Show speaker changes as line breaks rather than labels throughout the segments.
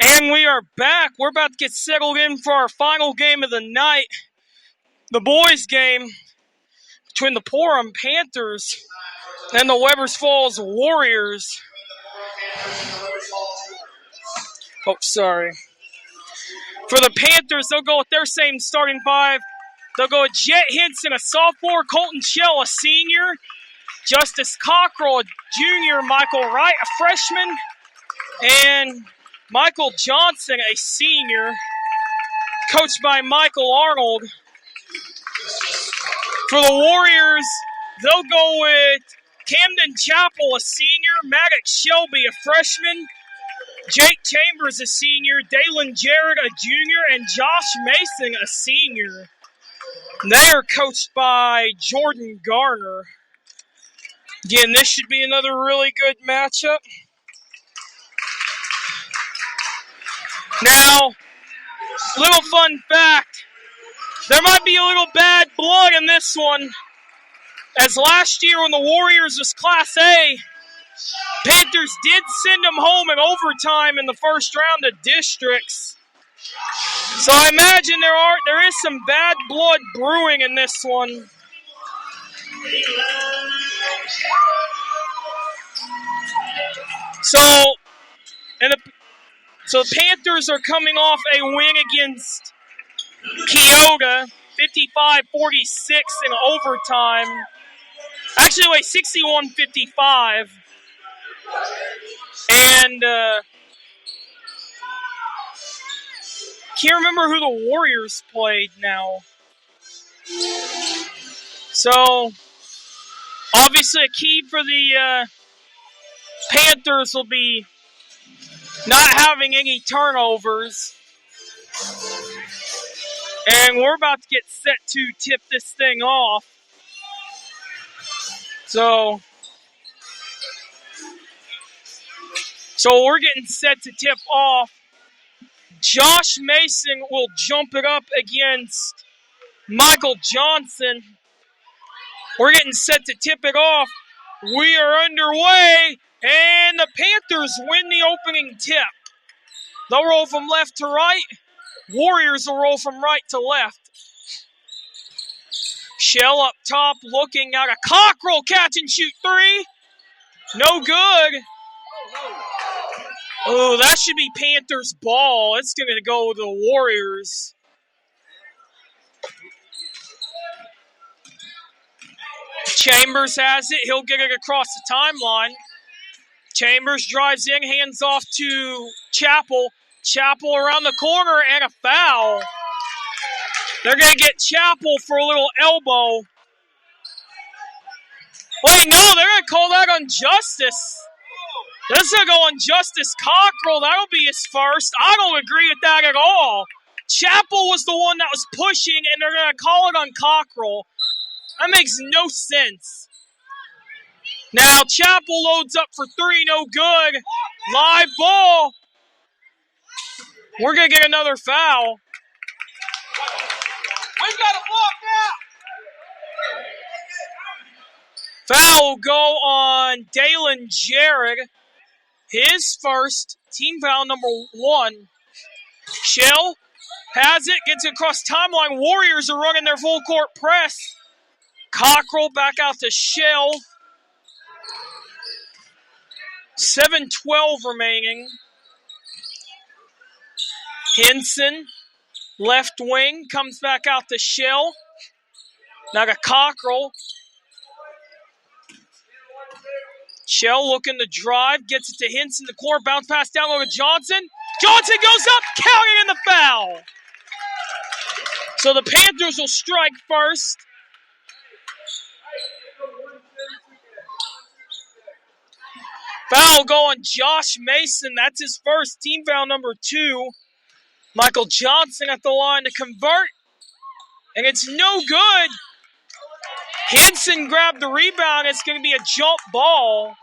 And we are back. We're about to get settled in for our final game of the night. The boys' game between the Porum Panthers and the Webbers Falls Warriors. Oh, sorry. For the Panthers, they'll go with their same starting five. They'll go with Jet Henson, a sophomore, Colton Shell, a senior, Justice Cockrell, a junior, Michael Wright, a freshman, and Michael Johnson, a senior, coached by Michael Arnold. For the Warriors, they'll go with Camden Chappell, a senior, Maddox Shelby, a freshman, Jake Chambers, a senior, Dalen Jarrett, a junior, and Josh Mason, a senior. They are coached by Jordan Garner. Again, this should be another really good matchup. Now, little fun fact, there might be a little bad blood in this one. As last year when the Warriors was Class A, Panthers did send them home in overtime in the first round of districts. So I imagine there is some bad blood brewing in this one. So the Panthers are coming off a win against Keoga, 55-46 in overtime. Actually, wait, 61-55. And can't remember who the Warriors played now. So, obviously a key for the Panthers will be not having any turnovers. And we're about to get set to tip this thing off. So we're getting set to tip off. Josh Mason will jump it up against Michael Johnson. We're getting set to tip it off. We are underway, and the Panthers win the opening tip. They'll roll from left to right. Warriors will roll from right to left. Shell up top, looking at a Cockrell catch and shoot three. No good. Oh, that should be Panthers ball. It's going to go with the Warriors. Chambers has it. He'll get it across the timeline. Chambers drives in, hands off to Chappell. Chappell around the corner and a foul. They're going to get Chappell for a little elbow. Wait, no, they're going to call that on Justice. This is going to go on Justice Cockrell. That'll be his first. I don't agree with that at all. Chappell was the one that was pushing, and they're going to call it on Cockrell. That makes no sense. Now Chappell loads up for three, no good. Live ball. We're going to get another foul.
We've got a block now.
Foul will go on Dalen Jarrett. His first, team foul number 1. Shell has it, gets it across timeline. Warriors are running their full court press. Cockrell back out to Shell. 7:12 remaining. Henson, left wing, comes back out to Shell. Now to Cockrell. Shell looking to drive, gets it to Henson, the corner, bounce pass down over to Johnson. Johnson goes up, counting in the foul. So the Panthers will strike first. Foul go on Josh Mason. That's his first, team foul number 2. Michael Johnson at the line to convert. And it's no good. Henson grabbed the rebound. It's going to be a jump ball.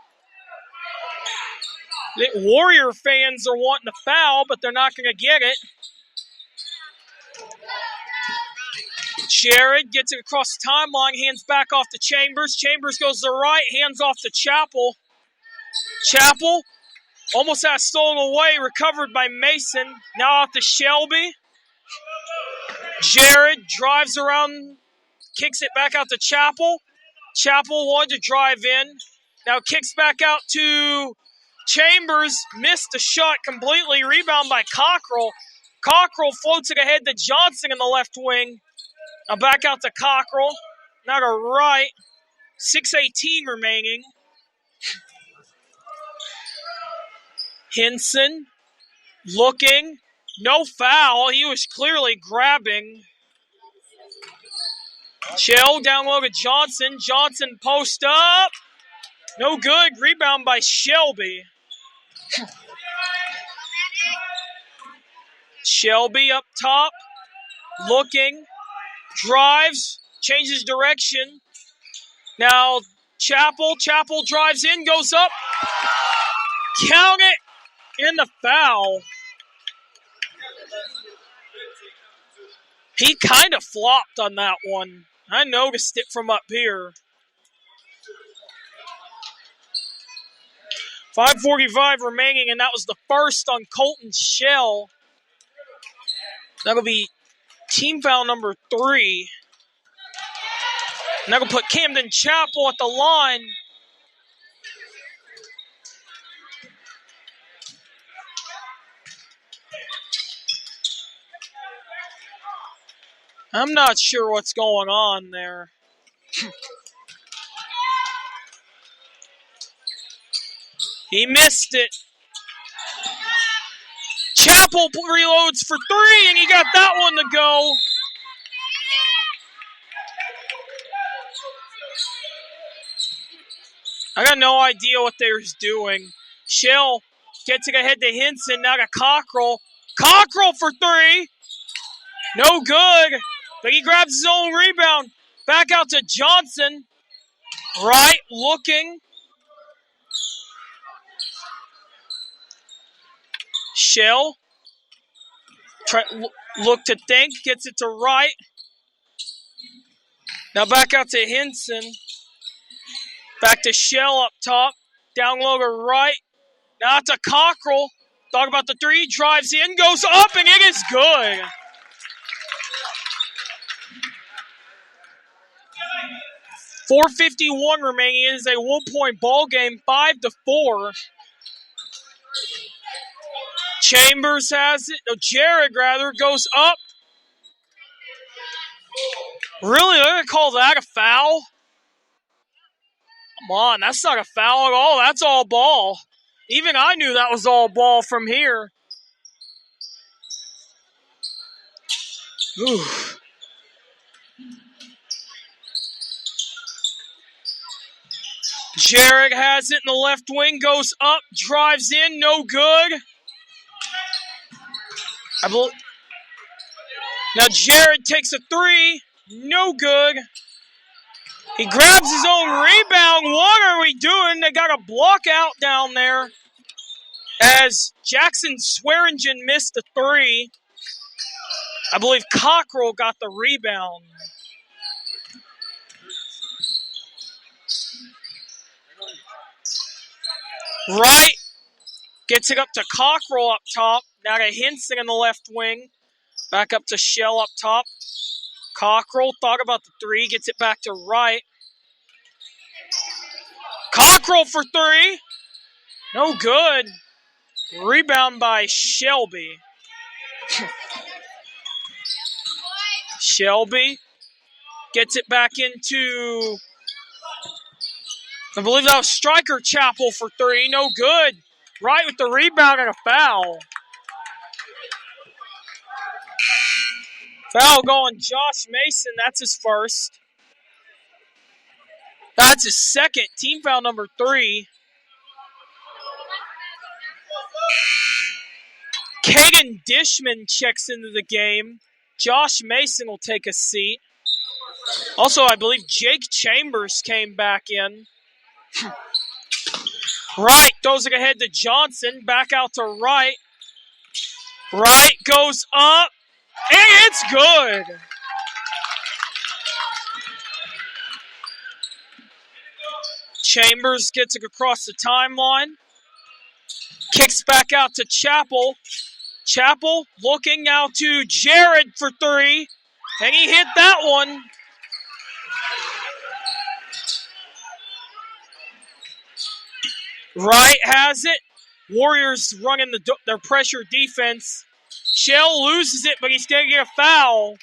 The Warrior fans are wanting to foul, but they're not going to get it. Jared gets it across the timeline, hands back off to Chambers. Chambers goes to the right, hands off to Chappell. Chappell Almost had stolen away, recovered by Mason. Now out to Shelby. Jared drives around, kicks it back out to Chappell. Chappell wanted to drive in. Now kicks back out to Chambers. Missed the shot completely. Rebound by Cockrell. Cockrell floats it ahead to Johnson in the left wing. Now back out to Cockrell. Now to right. 6:18 remaining. Hinson looking. No foul. He was clearly grabbing. Chill down low to Johnson. Johnson post up. No good. Rebound by Shelby. Shelby up top. Looking. Drives. Changes direction. Now Chappell. Chappell drives in. Goes up. Count it. In the foul. He kind of flopped on that one. I noticed it from up here. 5:45 remaining, and that was the first on Colton Shell. That'll be team foul number 3. And that'll put Camden Chappell at the line. I'm not sure what's going on there. He missed it. Chappell reloads for 3, and he got that one to go. I got no idea what they were doing. Shell gets it ahead to Hinson. Now to Cockrell. Cockrell for 3. No good. But he grabs his own rebound. Back out to Johnson. Right, looking. Shell. Look to think. Gets it to right. Now back out to Hinson. Back to Shell up top. Down low to right. Now to Cockrell. Talk about the 3. Drives in. Goes up, and it is good. .451 remaining. It is a 1-point ball game, 5-4. Chambers has it. No, Jared rather goes up. Really? They're going to call that a foul? Come on, that's not a foul at all. That's all ball. Even I knew that was all ball from here. Ooh. Jarek has it in the left wing, goes up, drives in, no good. Now Jared takes a 3, no good. He grabs his own rebound. What are we doing? They got a block out down there as Jackson Swearingen missed a 3. I believe Cockrell got the rebound. Right. Gets it up to Cockrell up top. Now to Hinson in the left wing. Back up to Shell up top. Cockrell thought about the 3. Gets it back to right. Cockrell for 3. No good. Rebound by Shelby. Shelby gets it back into, I believe that was Striker Chappell for 3. No good. Right with the rebound and a foul. Foul going Josh Mason. That's his first. That's his second. Team foul number 3. Caden Dishman checks into the game. Josh Mason will take a seat. Also, I believe Jake Chambers came back in. Right, throws it ahead to Johnson. Back out to right. Right goes up. And it's good. Chambers gets it across the timeline. Kicks back out to Chappell. Chappell looking now to Jared for three. And he hit that one. Wright has it. Warriors running their pressure defense. Shell loses it, but he's going to get a foul.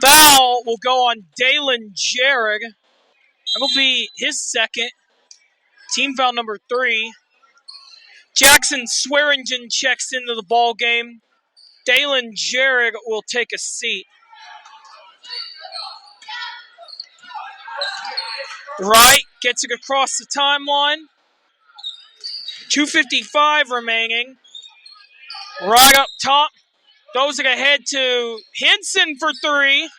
Foul will go on Dalen Jared. That'll be his second. Team foul number 3. Jackson Swearingen checks into the ball game. Dalen Jared will take a seat. Wright gets it across the timeline. 2:55 remaining. Right up top. Throws it ahead to Henson for 3.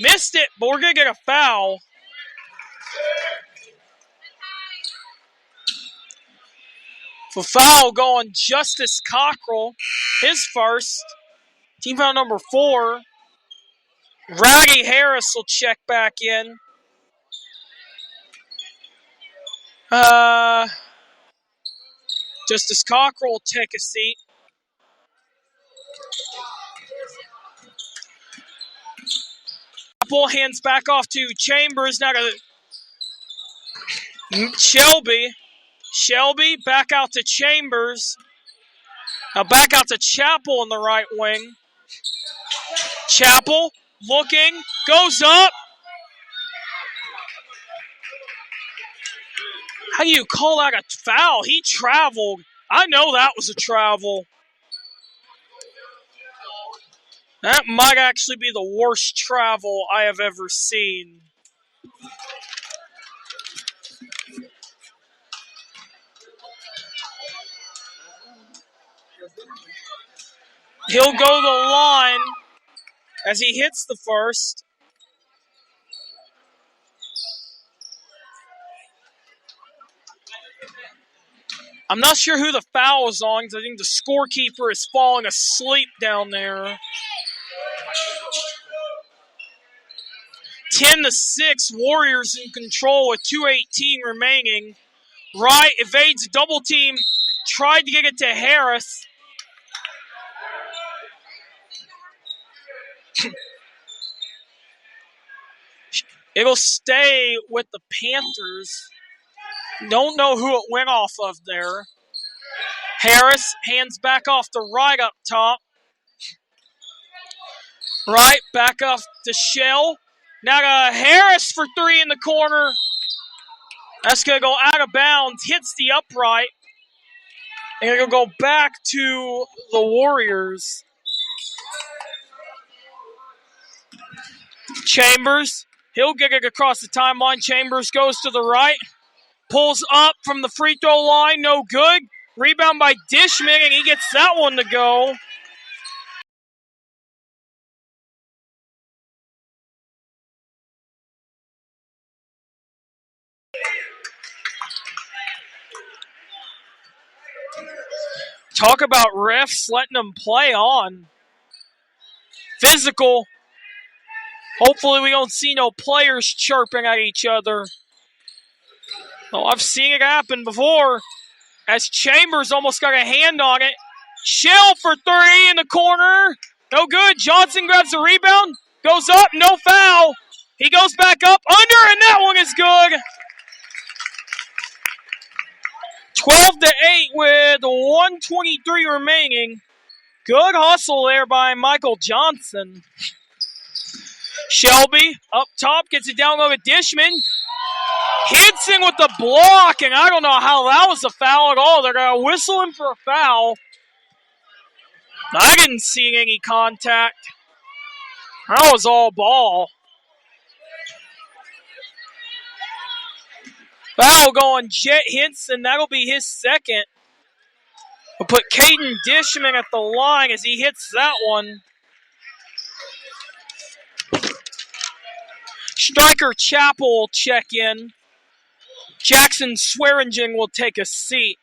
Missed it, but we're going to get a foul. For foul going Justice Cockrell. His first. Team foul number 4. Rowdy Harris will check back in. Justice Cockrell will take a seat. Apple hands back off to Chambers. Now to Shelby. Shelby back out to Chambers. Now back out to Chappell in the right wing. Chappell looking. Goes up. How do you call that a foul? He traveled. I know that was a travel. That might actually be the worst travel I have ever seen. He'll go the line as he hits the first. I'm not sure who the foul is on because I think the scorekeeper is falling asleep down there. 10-6, Warriors in control with 2:18 remaining. Wright evades a double team, tried to get it to Harris. It'll stay with the Panthers. Don't know who it went off of there. Harris hands back off to Wright up top. Wright back off to Shell. Now to Harris for 3 in the corner. That's going to go out of bounds. Hits the upright. And it'll go back to the Warriors. Chambers. He'll get it across the timeline. Chambers goes to the right. Pulls up from the free throw line. No good. Rebound by Dishman, and he gets that one to go. Talk about refs letting them play on. Physical. Hopefully we don't see no players chirping at each other. Oh, I've seen it happen before. As Chambers almost got a hand on it. Shell for 3 in the corner. No good. Johnson grabs the rebound. Goes up. No foul. He goes back up. Under, and that one is good. 12-8 with 1:23 remaining. Good hustle there by Michael Johnson. Shelby up top gets it down low to Dishman. Henson with the block, and I don't know how that was a foul at all. They're going to whistle him for a foul. I didn't see any contact. That was all ball. Foul going Jet Henson. That'll be his second. We'll put Caden Dishman at the line as he hits that one. Striker Chappell will check in. Jackson Swearingen will take a seat.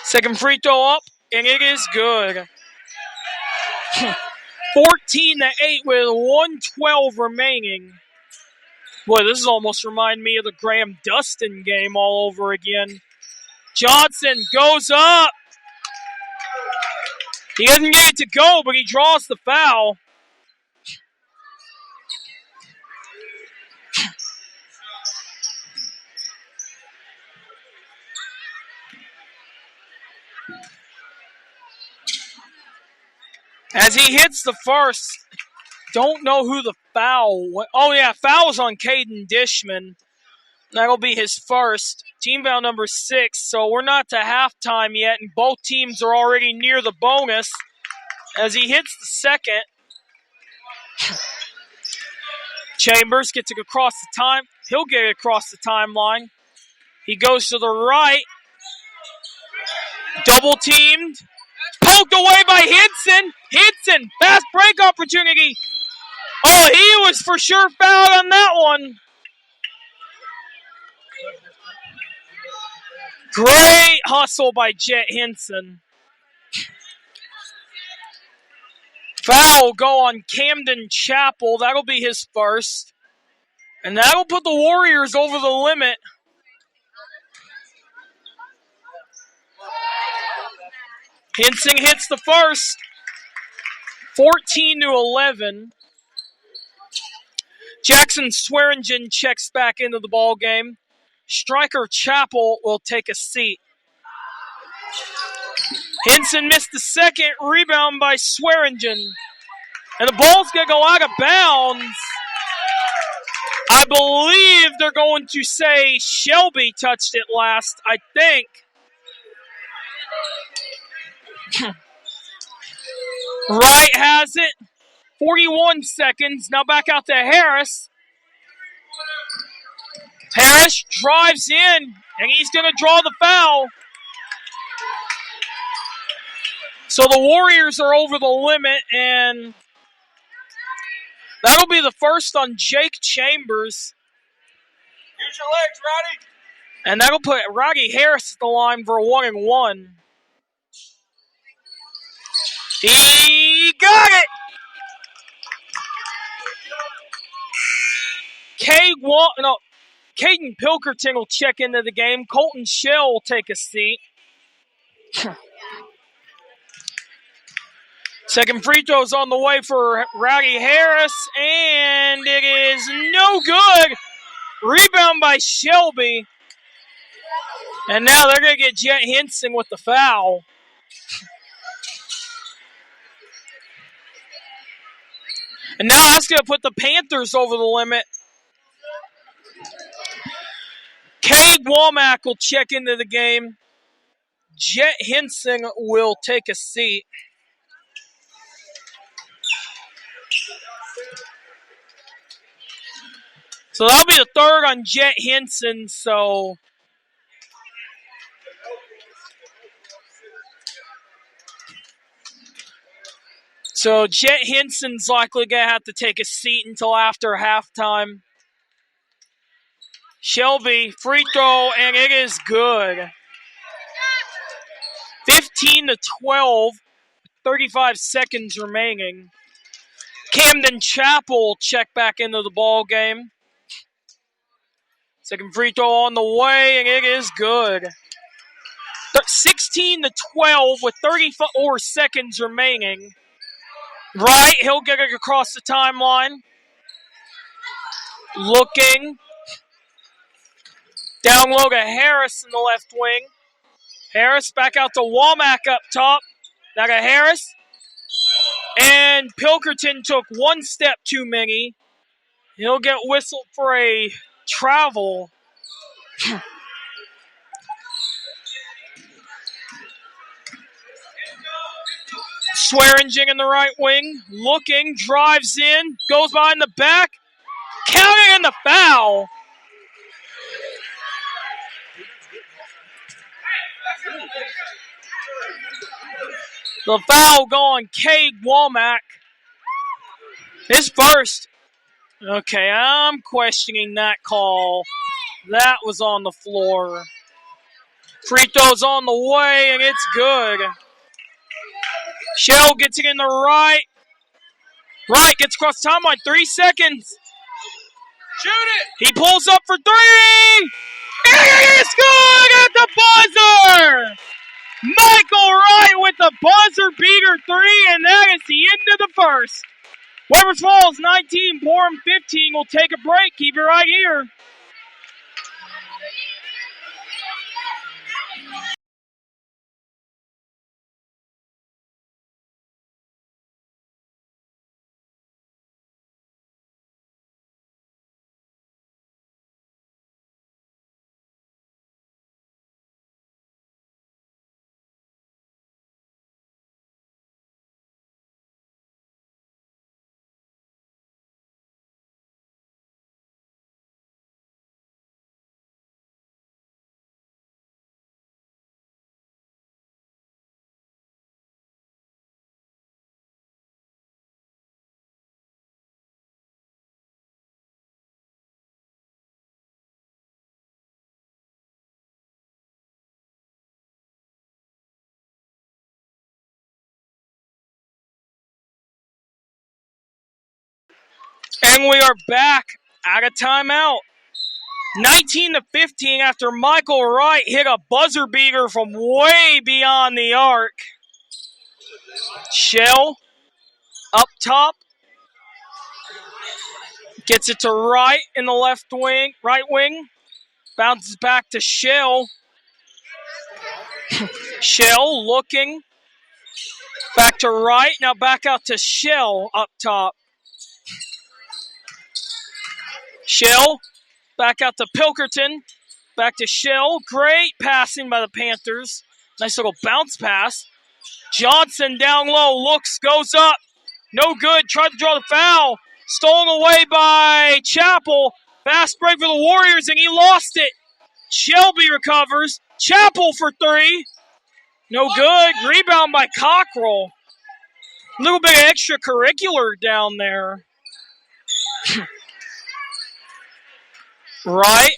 Second free throw up, and it is good. 14-8 with 1:12 remaining. Boy, this is almost reminding me of the Graham Dustin game all over again. Johnson goes up. He doesn't get it to go, but he draws the foul. As he hits the first, don't know who the foul was. Oh, yeah, foul's on Caden Dishman. That'll be his first. Team foul number 6, so we're not to halftime yet, and both teams are already near the bonus. As he hits the second, Chambers gets it across the time. He'll get it across the timeline. He goes to the right. Double teamed. Poked away by Hinson. Hinson, fast break opportunity. Oh, he was for sure fouled on that one. Great hustle by Jet Hinson. Foul will go on Camden Chapel. That'll be his first. And that'll put the Warriors over the limit. Hinson hits the first. 14-11. Jackson Swearingen checks back into the ball game. Striker Chapel will take a seat. Hinson missed the second. Rebound by Swearingen. And the ball's going to go out of bounds. I believe they're going to say Shelby touched it last, I think. Wright has it. 41 seconds. Now back out to Harris. Harris drives in, and he's going to draw the foul. So the Warriors are over the limit, and that'll be the first on Jake Chambers.
Use your legs, Roddy.
And that'll put Roddy Harris at the line for a 1-and-1. He got it! Caden Pilkerton will check into the game. Colton Shell will take a seat. Second free throw's on the way for Roddy Harris, and it is no good. Rebound by Shelby. And now they're going to get Jet Hinson with the foul. And now that's going to put the Panthers over the limit. Cade Womack will check into the game. Jet Hinson will take a seat. So that'll be the third on Jet Hinson. So Jet Hinson's likely going to have to take a seat until after halftime. Shelby, free throw, and it is good. 15-12, 35 seconds remaining. Camden Chapel check back into the ball game. Second free throw on the way, and it is good. 16-12 with 34 seconds remaining. Right, he'll get it across the timeline. Looking. Down low to Harris in the left wing. Harris back out to Womack up top. Now to Harris. And Pilkerton took one step too many. He'll get whistled for a travel. Swearingen in the right wing. Looking, drives in, goes behind the back. Counting in the foul. The foul go on Cade Womack. His first. Okay, I'm questioning that call. That was on the floor. Free throw's on the way, and it's good. Shell gets it in the right. Right, gets across the timeline. 3 seconds.
Shoot it!
He pulls up for three! It's good at the buzzer! Michael Wright with the buzzer beater three, and that is the end of the first. Weber Falls 19, Porum 15. We'll take a break. Keep it right here. And we are back out of timeout. 19-15 after Michael Wright hit a buzzer beater from way beyond the arc. Shell up top. Gets it to Wright in the right wing. Bounces back to Shell. Shell looking. Back to Wright. Now back out to Shell up top. Shell back out to Pilkerton. Back to Shell. Great passing by the Panthers. Nice little bounce pass. Johnson down low. Looks, goes up. No good. Tried to draw the foul. Stolen away by Chappell. Fast break for the Warriors, and he lost it. Shelby recovers. Chappell for three. No good. Rebound by Cockrell. A little bit of extracurricular down there. Right.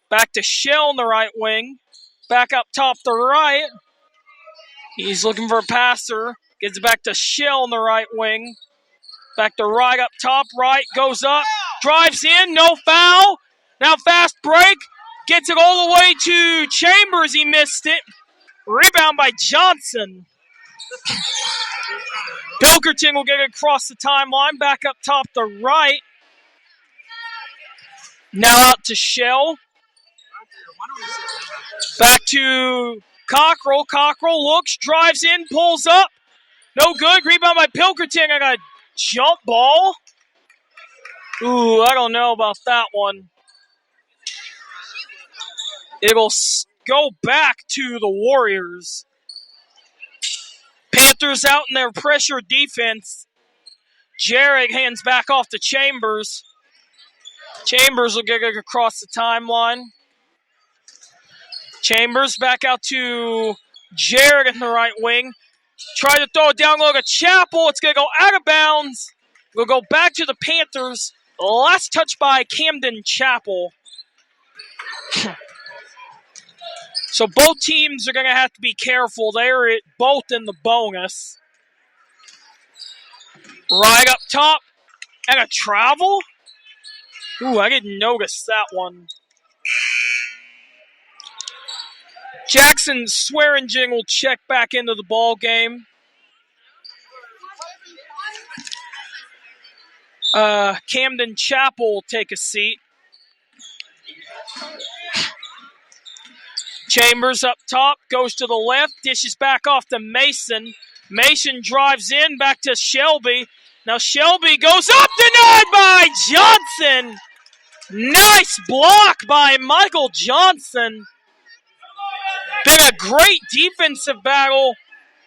Back to Shell in the right wing. Back up top to Wright. He's looking for a passer. Gets it back to Shell in the right wing. Back to Wright up top. Wright goes up. Drives in. No foul. Now fast break. Gets it all the way to Chambers. He missed it. Rebound by Johnson. Pilkerton will get it across the timeline. Back up top to Wright. Now out to Shell. Back to Cockrell. Cockrell looks, drives in, pulls up. No good. Rebound by Pilkerton. I got a jump ball. Ooh, I don't know about that one. It'll go back to the Warriors. Panthers out in their pressure defense. Jarek hands back off to Chambers. Chambers will get it across the timeline. Chambers back out to Jarek in the right wing. Try to throw it down low to Chappell. It's going to go out of bounds. We'll go back to the Panthers. Last touch by Camden Chappell. So both teams are going to have to be careful. They're both in the bonus. Right up top. And a travel? Ooh, I didn't notice that one. Jackson Swearingen will check back into the ball game. Camden Chappell will take a seat. Chambers up top, goes to the left, dishes back off to Mason. Mason drives in, back to Shelby. Now Shelby goes up, denied by Johnson. Nice block by Michael Johnson. Been a great defensive battle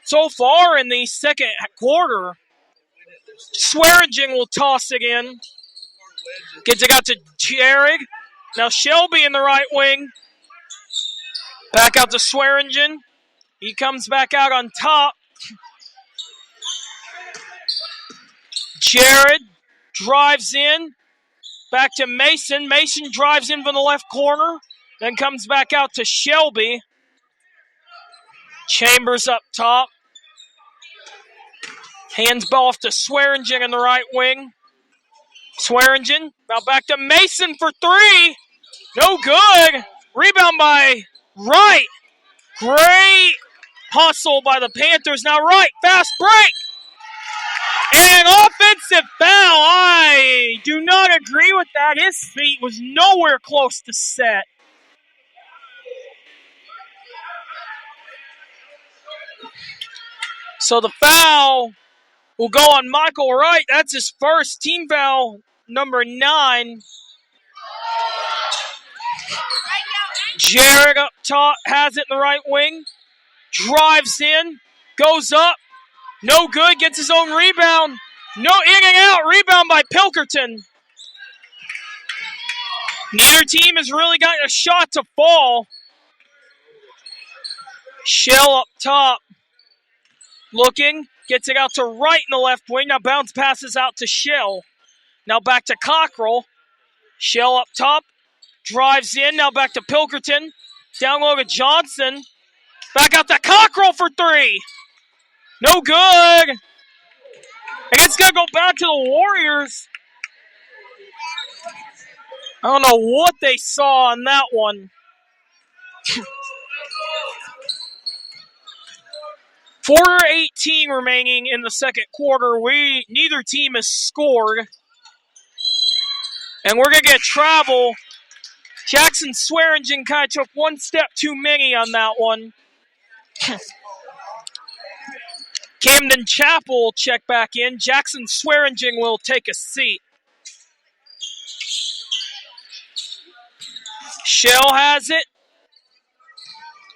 so far in the second quarter. Swearingen will toss it in. Gets it out to Jarek. Now Shelby in the right wing. Back out to Swearingen. He comes back out on top. Jared drives in. Back to Mason. Mason drives in from the left corner. Then comes back out to Shelby. Chambers up top. Hands ball off to Swearingen in the right wing. Swearingen. Now back to Mason for three. No good. Rebound by Wright. Great hustle by the Panthers. Now Wright, fast break. And an offensive foul. I do not agree with that. His feet was nowhere close to set. So the foul will go on Michael Wright. That's his first team foul, number 9. Jared up top has it in the right wing. Drives in. Goes up. No good. Gets his own rebound. No, in and out. Rebound by Pilkerton. Neither team has really gotten a shot to fall. Shell up top. Looking. Gets it out to Wright in the left wing. Now bounce passes out to Shell. Now back to Cockrell. Shell up top. Drives in. Now back to Pilkerton. Down low to Johnson. Back out to Cockrell for three. No good. And it's going to go back to the Warriors. I don't know what they saw on that one. 4:18 remaining in the second quarter. Neither team has scored. And we're going to get travel. Jackson Swearingen kind of took one step too many on that one. Camden Chapel will check back in. Jackson Swearingen will take a seat. Shell has it.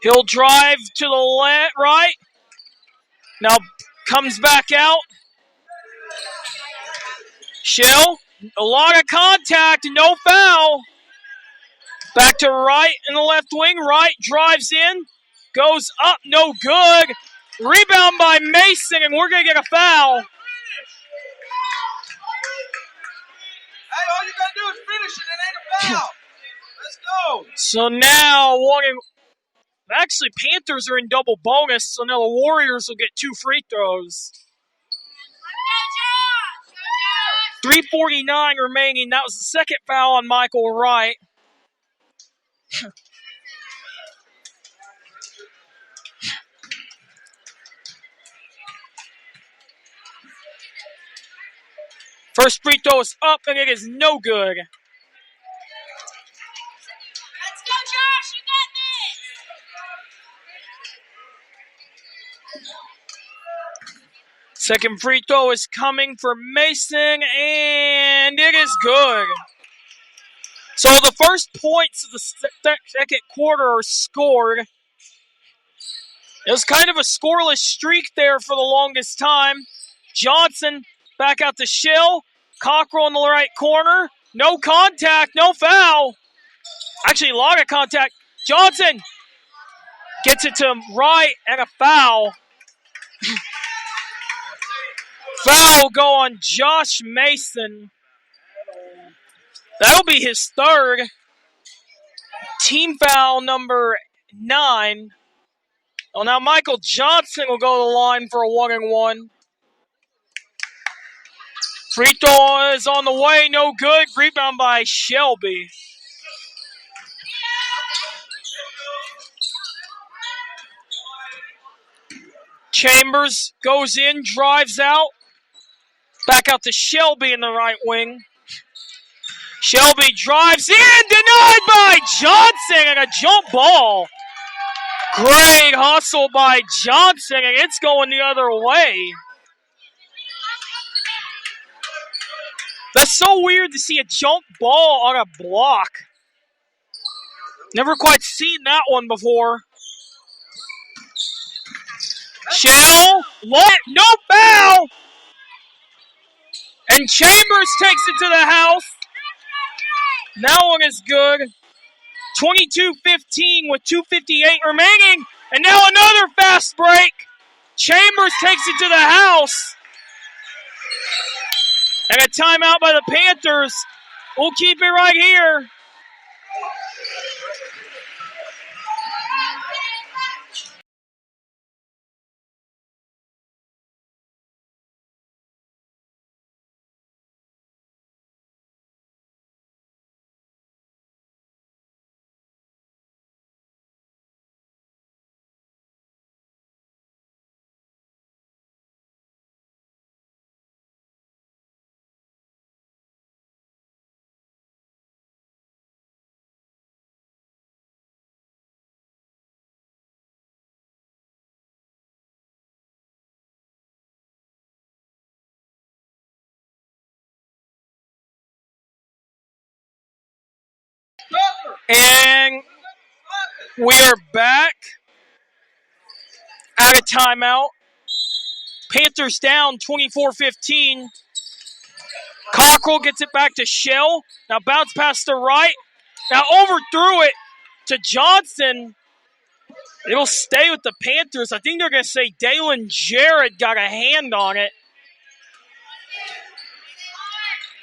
He'll drive to the right. Now comes back out. Shell, a lot of contact, no foul. Back to Wright in the left wing. Wright drives in. Goes up, no good. Rebound by Mason, and we're going to get a foul.
Hey, all you got to do is finish it. It ain't a foul. Let's go.
So now, actually, Panthers are in double bonus, so now the Warriors will get 2 free throws. 3:49 remaining. That was the second foul on Michael Wright. First free throw is up, and it is no good.
Let's go, Josh. You got this.
Second free throw is coming for Mason, and it is good. So the first points of the second quarter are scored. It was kind of a scoreless streak there for the longest time. Johnson back out to Shell. Cockrell in the right corner. No contact, no foul. Actually, a lot of contact. Johnson gets it to Wright and a foul. Foul go on Josh Mason. That'll be his third. Team foul number 9. Well, now Michael Johnson will go to the line for a 1-and-1. Free throw is on the way, no good. Rebound by Shelby. Chambers goes in, drives out. Back out to Shelby in the right wing. Shelby drives in, denied by Johnson, and a jump ball. Great hustle by Johnson, and it's going the other way. That's so weird to see a jump ball on a block. Never quite seen that one before. Shell, no foul! And Chambers takes it to the house. That one is good. 22-15 with 2:58 remaining. And now another fast break. Chambers takes it to the house. And a timeout by the Panthers. We'll keep it right here. And we are back out of timeout. Panthers down 24-15. Cockrell gets it back to Shell. Now bounce past the right. Now overthrew it to Johnson. It'll stay with the Panthers. I think they're going to say Dalen Jarrett got a hand on it.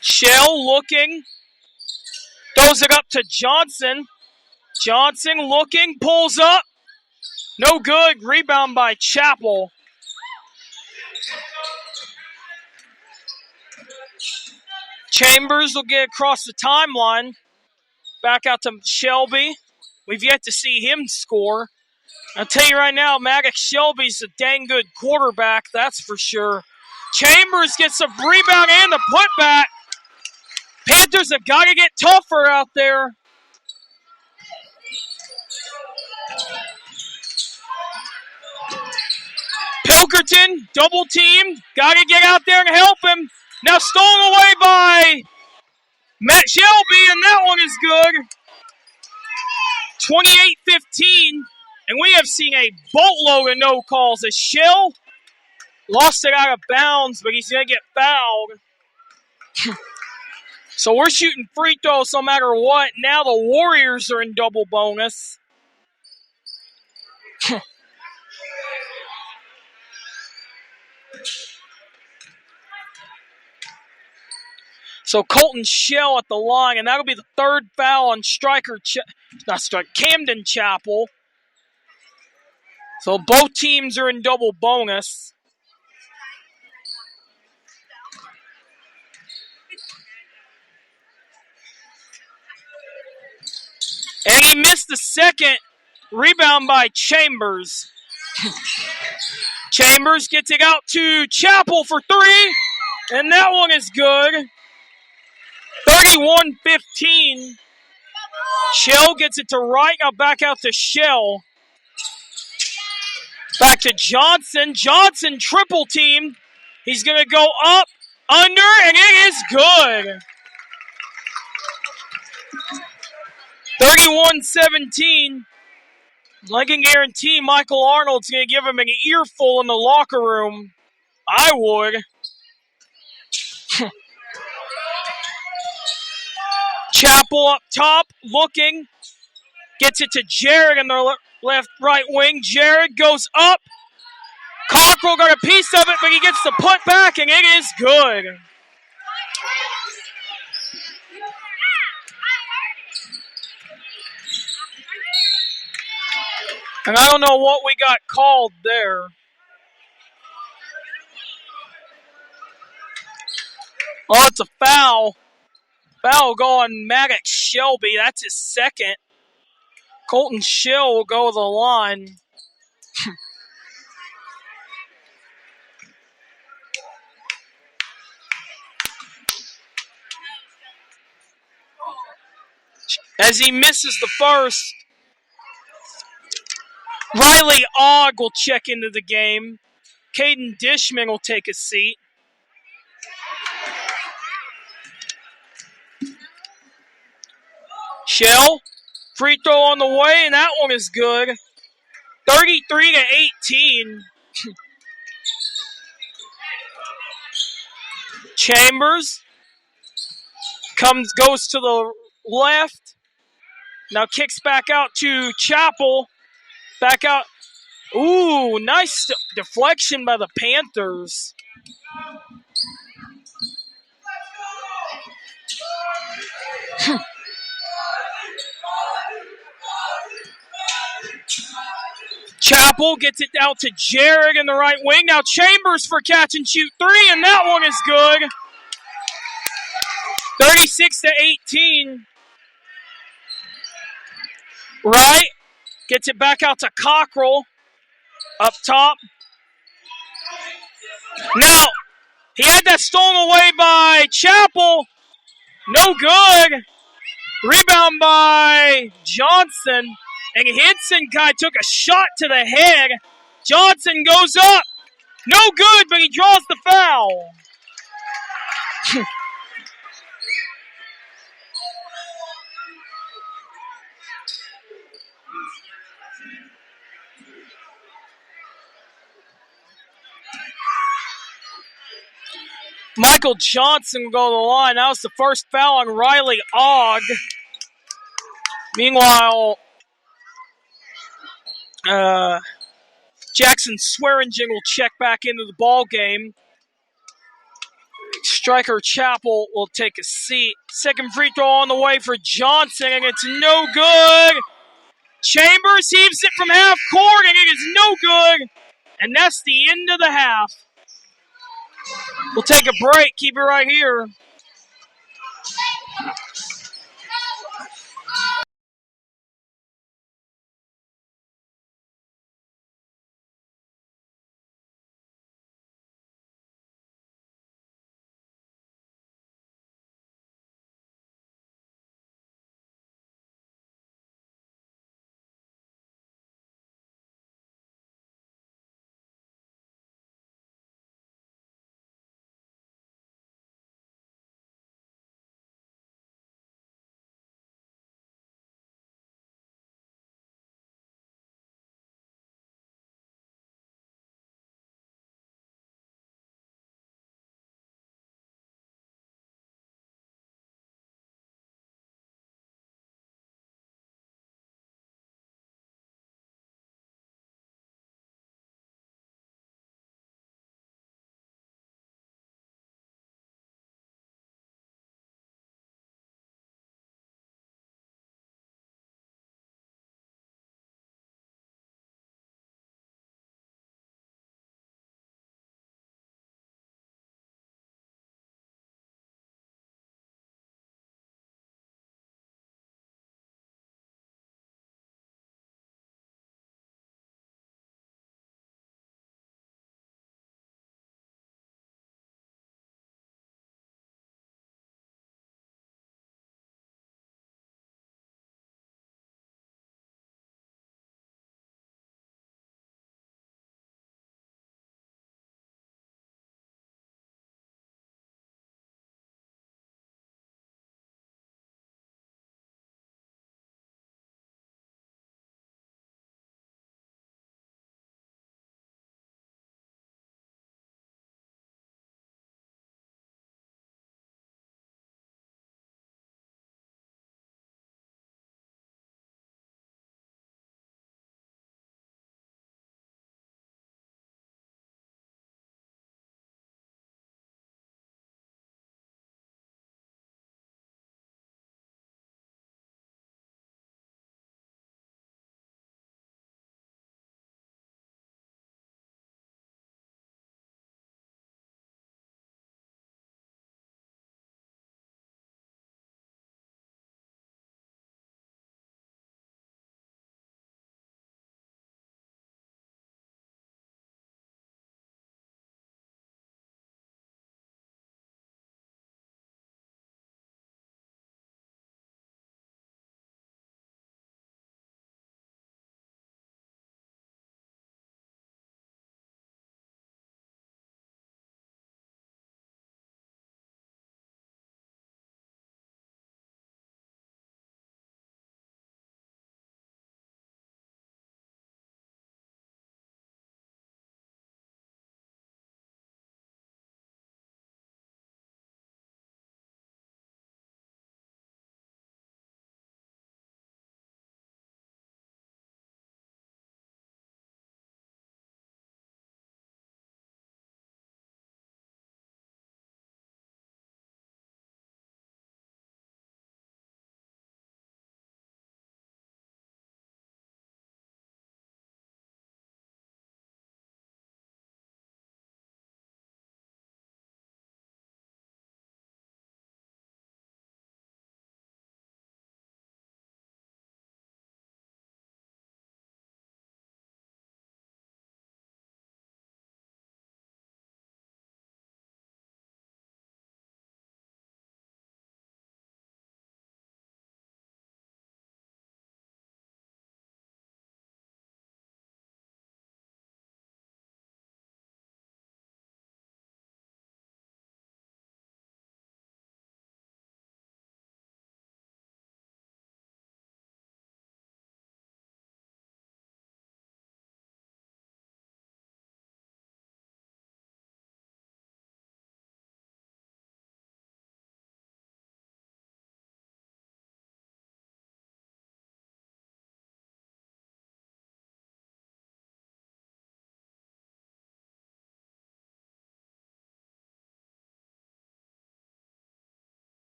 Shell looking. Throws it up to Johnson. Johnson looking. Pulls up. No good. Rebound by Chappell. Chambers will get across the timeline. Back out to Shelby. We've yet to see him score. I'll tell you right now, Maddox Shelby's a dang good quarterback, that's for sure. Chambers gets a rebound and a putback. Panthers have got to get tougher out there. Pilkerton, double team. Got to get out there and help him. Now stolen away by Matt Shelby, and that one is good. 28-15, and we have seen a boatload of no calls. As Shell lost it out of bounds, but he's going to get fouled. So we're shooting free throws no matter what. Now the Warriors are in double bonus. So Colton Shell at the line, and that'll be the third foul on Camden Chapel. So both teams are in double bonus. And he missed the second. Rebound by Chambers. Chambers gets it out to Chapel for three. And that one is good. 31-15. Shell gets it to right. Now back out to Shell. Back to Johnson. Johnson triple team. He's going to go up, under, and it is good. 31-17. I can guarantee Michael Arnold's going to give him an earful in the locker room. I would. Chappell up top, looking. Gets it to Jared in the right wing. Jared goes up. Cockrell got a piece of it, but he gets the put back, and it is good. And I don't know what we got called there. Oh, it's a foul. Foul will go on Maddox Shelby. That's his second. Colton Shell will go to the line. As he misses the first, Riley Ogg will check into the game. Caden Dishman will take a seat. Shell, free throw on the way, and that one is good. 33-18. Chambers goes to the left. Now kicks back out to Chappell. Back out. Ooh, nice deflection by the Panthers. Chappell gets it out to Jared in the right wing. Now Chambers for catch and shoot three, and that one is good. 36-18. Right. Gets it back out to Cockrell. Up top. Now, he had that stolen away by Chappell. No good. Rebound by Johnson. And Henson guy took a shot to the head. Johnson goes up. No good, but he draws the foul. Michael Johnson will go to the line. That was the first foul on Riley Ogg. Meanwhile, Jackson Swearingen will check back into the ball game. Striker Chappell will take a seat. Second free throw on the way for Johnson, and it's no good. Chambers heaves it from half court, and it is no good. And that's the end of the half. We'll take a break. Keep it right here.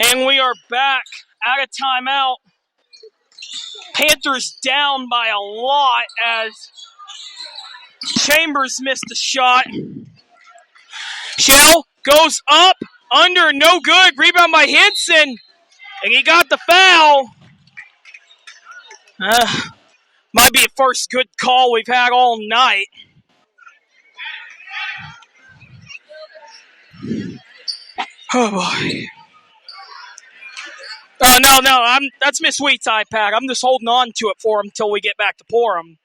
And we are back out of timeout. Panthers down by a lot as Chambers missed a shot. Shell goes up, under, no good. Rebound by Henson. And he got the foul. Might be the first good call we've had all night. Oh, boy. No. That's Miss Wheat's iPad. I'm just holding on to it for him until we get back to Porum.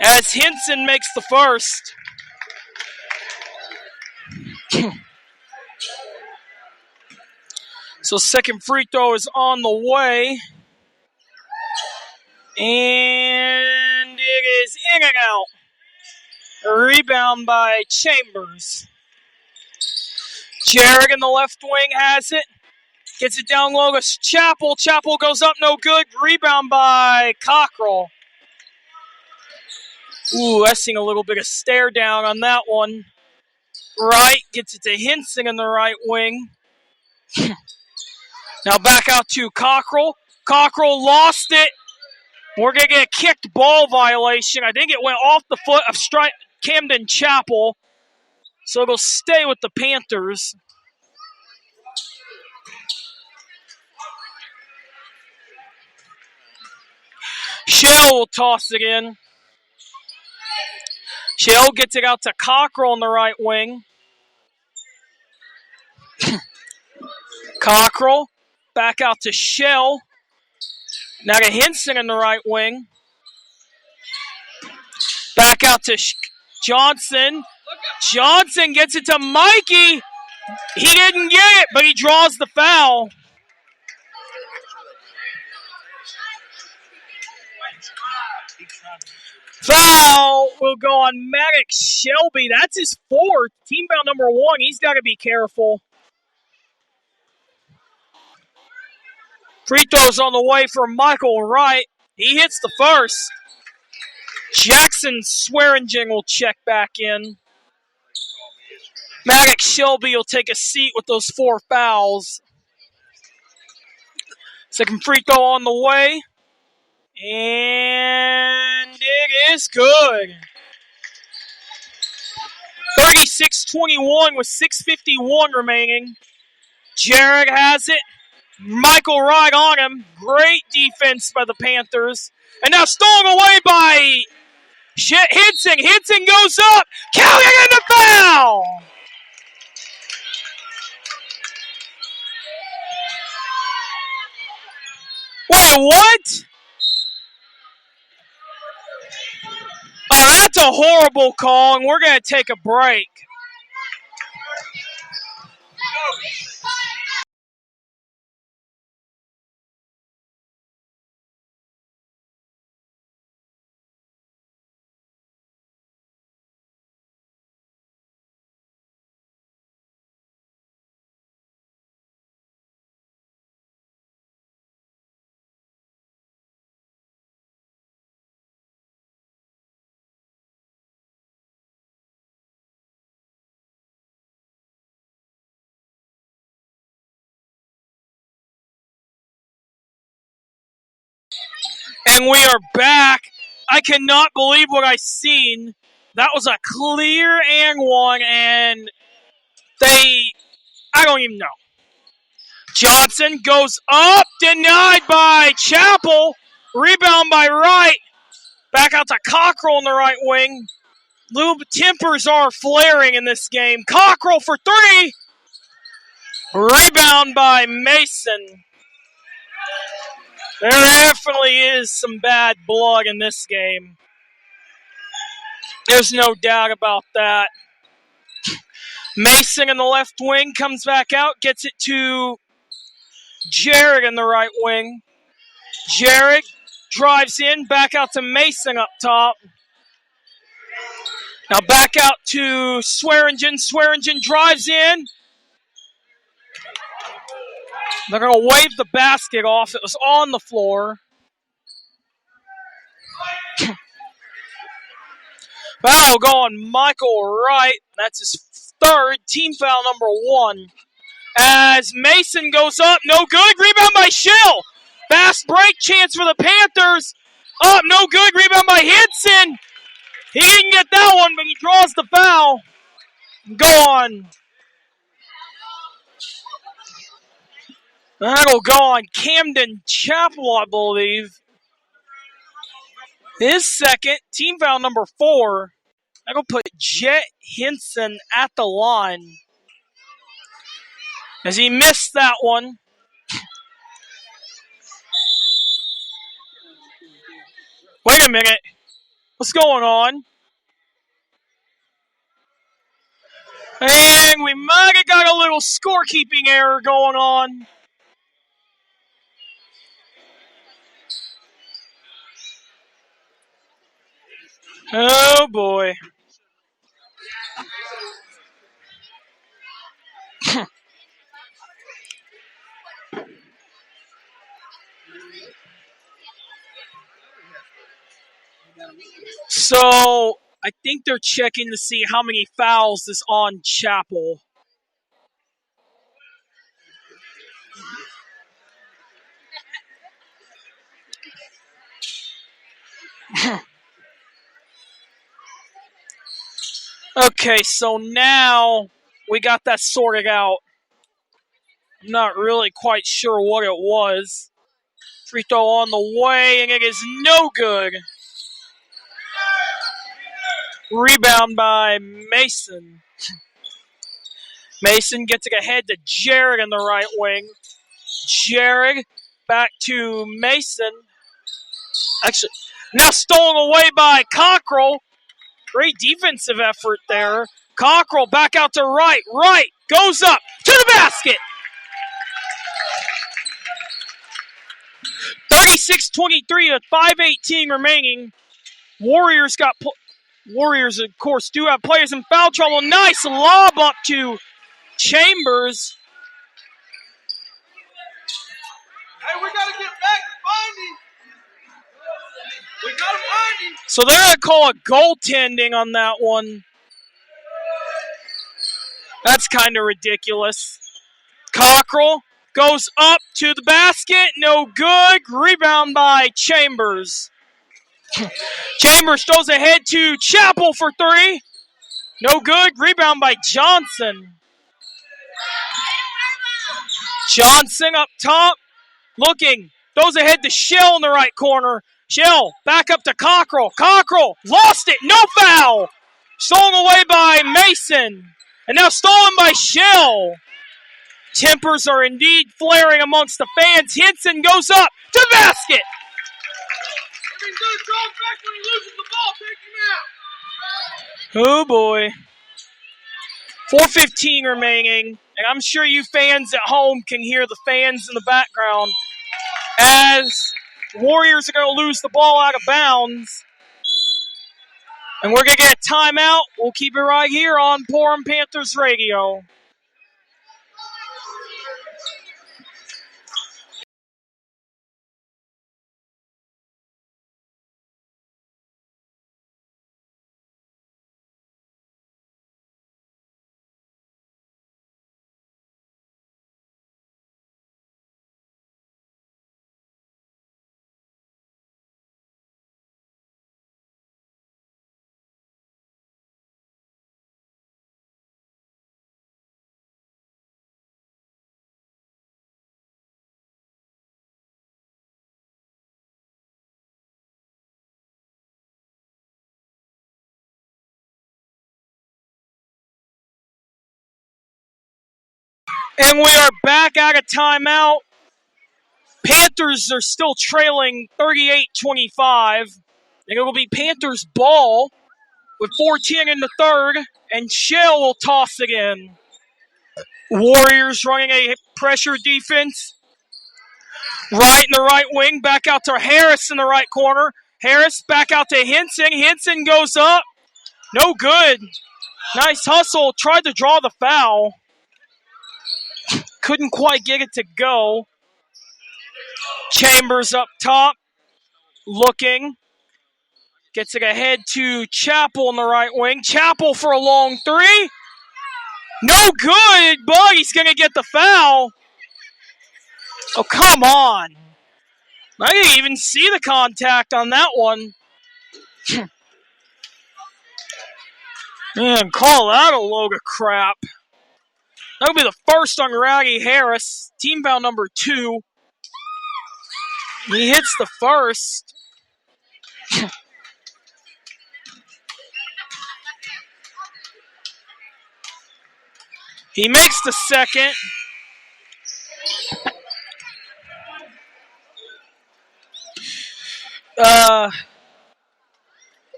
As Henson makes the first. So second free throw is on the way. And it is in and out. A rebound by Chambers. Jarrett in the left wing has it. Gets it down low to Chappell. Chappell goes up, no good. Rebound by Cockrell. Ooh, I seen a little bit of stare down on that one. Right, gets it to Henson in the right wing. Now back out to Cockrell. Cockrell lost it. We're going to get a kicked ball violation. I think it went off the foot of Camden Chappell. So it'll stay with the Panthers. Shell will toss it in. Shell gets it out to Cockrell in the right wing. Cockrell back out to Shell. Now to Henson in the right wing. Back out to Johnson. Johnson gets it to Mikey. He didn't get it, but he draws the foul. Foul will go on Maddox Shelby. That's his fourth. Team foul number 1. He's got to be careful. Free throws on the way for Michael Wright. He hits the first. Jackson Swearingen will check back in. Maddox Shelby will take a seat with those 4 fouls. Second free throw on the way. And it is good. 36-21 with 6:51 remaining. Jarrett has it. Michael Wright on him. Great defense by the Panthers. And now stolen away by Henson. Henson goes up. Counting in the foul. Wait, what? Oh, that's a horrible call, and we're going to take a break. And we are back. I cannot believe what I seen. That was a clear and one, and I don't even know. Johnson goes up, denied by Chappell. Rebound by Wright. Back out to Cockrell in the right wing. Tempers are flaring in this game. Cockrell for 3. Rebound by Mason. There definitely is some bad blood in this game. There's no doubt about that. Mason in the left wing comes back out, gets it to Jarrett in the right wing. Jarrett drives in, back out to Mason up top. Now back out to Swearingen. Swearingen drives in. They're going to wave the basket off. It was on the floor. Foul will go on Michael Wright. That's his third, team foul number 1. As Mason goes up, no good. Rebound by Schill. Fast break chance for the Panthers. Up, no good. Rebound by Henson. He didn't get that one, but he draws the foul. Gone. That'll go on Camden Chapel, I believe. His second, team foul number 4. That'll put Jet Henson at the line. As he missed that one. Wait a minute. What's going on? And we might have got a little scorekeeping error going on. Oh, boy. So, I think they're checking to see how many fouls is on Chapel. Okay, so now we got that sorted out. I'm not really quite sure what it was. Free throw on the way, and it is no good. Rebound by Mason. Mason gets it ahead to Jared in the right wing. Jared back to Mason. Actually, now stolen away by Cockrell. Great defensive effort there. Cockrell back out to right. Right goes up to the basket. 36-23 with 5:18 remaining. Warriors, of course, do have players in foul trouble. Nice lob up to Chambers.
Hey, we got to get back and find him. We got to find him.
So they're going to call a goaltending on that one. That's kind of ridiculous. Cockrell goes up to the basket. No good. Rebound by Chambers. Chambers throws ahead to Chapel for 3. No good. Rebound by Johnson. Johnson up top. Looking. Throws ahead to Shell in the right corner. Shell back up to Cockrell. Cockrell lost it. No foul. Stolen away by Mason. And now stolen by Shell. Tempers are indeed flaring amongst the fans. Henson goes up to the basket.
If he's going to draw back when he loses the ball, take him out.
Oh, boy. 4:15 remaining. And I'm sure you fans at home can hear the fans in the background as Warriors are going to lose the ball out of bounds. And we're going to get a timeout. We'll keep it right here on Porum Panthers Radio. And we are back out of timeout. Panthers are still trailing 38-25. And it will be Panthers ball with 4:10 in the third. And Shell will toss it in. Warriors running a pressure defense. Right in the right wing. Back out to Harris in the right corner. Harris back out to Henson. Henson goes up. No good. Nice hustle. Tried to draw the foul. Couldn't quite get it to go. Chambers up top. Looking. Gets it ahead to Chappell in the right wing. Chappell for a long three. No good, but he's going to get the foul. Oh, come on. I didn't even see the contact on that one. Man, call that a load of crap. That'll be the first on Rowdy Harris. Team foul number 2. He hits the first. He makes the second.